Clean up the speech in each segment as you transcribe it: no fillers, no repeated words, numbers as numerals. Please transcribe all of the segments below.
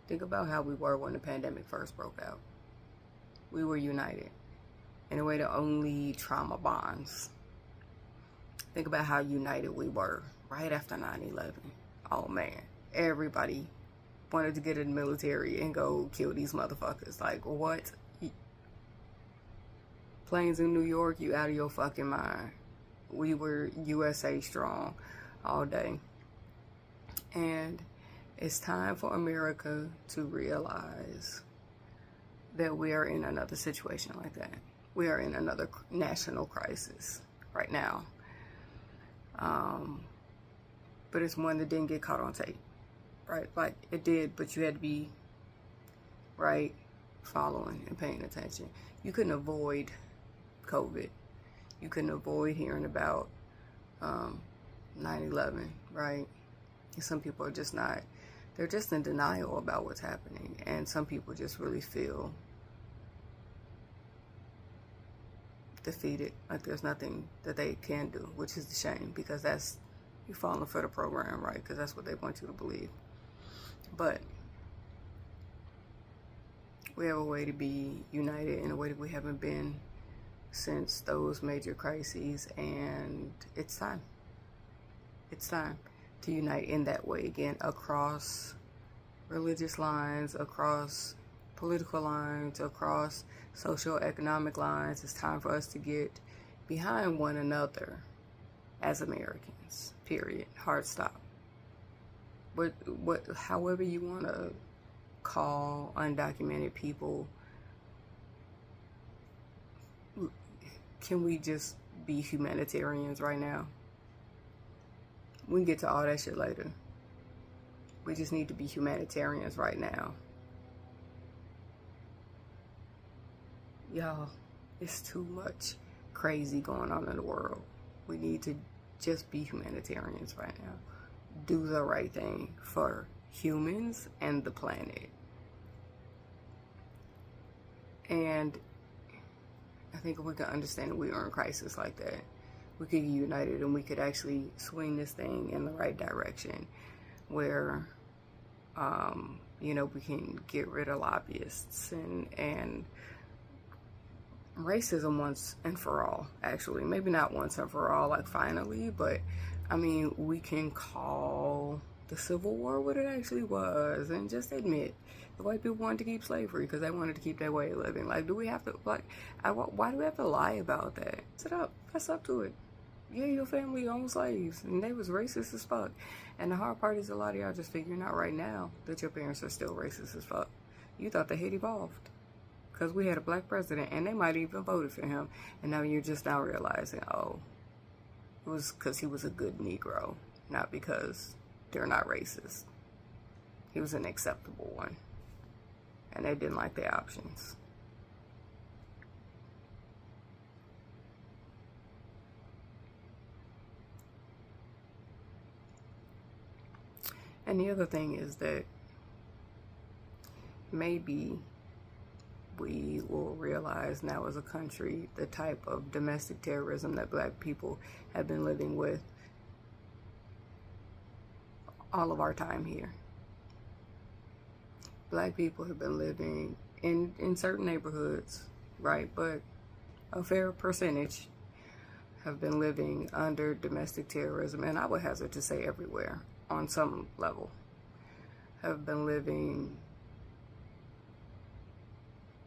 Think about how we were when the pandemic first broke out. We were united in a way that only trauma bonds. Think about how united we were right after 9/11. Oh man, everybody wanted to get in the military and go kill these motherfuckers. Like, what? Planes in New York, you out of your fucking mind. We were USA strong all day. And it's time for America to realize that we are in another situation like that. We are in another national crisis right now. But it's one that didn't get caught on tape, right? Like, it did, but you had to be, right, following and paying attention. You couldn't avoid COVID. You couldn't avoid hearing about 9/11, right? And some people are just not, they're just in denial about what's happening. And some people just really feel defeated, like there's nothing that they can do, which is a shame, because that's, you're falling for the program, right? Because that's what they want you to believe. But we have a way to be united in a way that we haven't been since those major crises, and it's time. It's time to unite in that way again, across religious lines, across political lines, across socio-economic lines. It's time for us to get behind one another as Americans, period. Hard stop. However you want to call undocumented people, can we just be humanitarians right now? We can get to all that shit later. We just need to be humanitarians right now. Y'all, it's too much crazy going on in the world. We need to just be humanitarians right now. Do the right thing for humans and the planet. And I think if we can understand that we are in crisis like that, we could get united and we could actually swing this thing in the right direction where, we can get rid of lobbyists and racism once and for all, actually. Maybe not once and for all, like finally, but I mean, we can call the Civil War what it actually was and just admit the white people wanted to keep slavery because they wanted to keep their way of living. Like, do we have to, why do we have to lie about that? Sit up, fess up to it. Yeah, your family owned slaves and they was racist as fuck. And the hard part is a lot of y'all just figuring out right now that your parents are still racist as fuck. You thought they had evolved because we had a black president and they might even voted for him. And now you're just now realizing, oh, it was because he was a good Negro, not because they're not racist. He was an acceptable one. And they didn't like the options. And the other thing is that maybe we will realize now as a country the type of domestic terrorism that black people have been living with all of our time here. Black people have been living in certain neighborhoods, right? But a fair percentage have been living under domestic terrorism, and I would hazard to say everywhere on some level have been living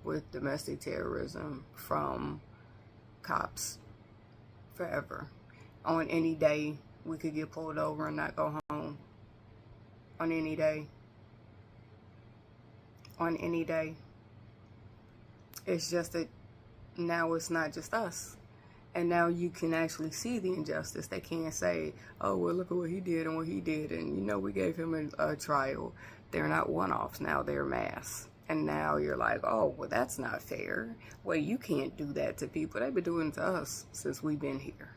with domestic terrorism from cops forever. On any day, we could get pulled over and not go home. On any day. On any day. It's just that now it's not just us. And now you can actually see the injustice. They can't say, oh, well, look at what he did and what he did. And, we gave him a trial. They're not one-offs now. They're mass. And now you're like, oh, well, that's not fair. Well, you can't do that to people. They've been doing it to us since we've been here.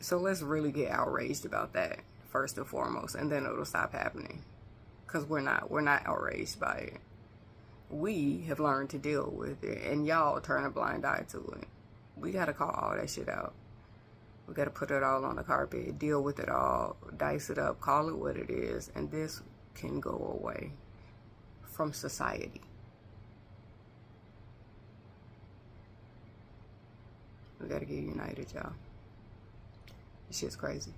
So let's really get outraged about that first and foremost. And then it'll stop happening. Because we're not outraged by it. We have learned to deal with it, and y'all turn a blind eye to it. We got to call all that shit out. We got to put it all on the carpet, deal with it all, dice it up, call it what it is. And this can go away from society. We gotta get united, y'all. This shit's crazy.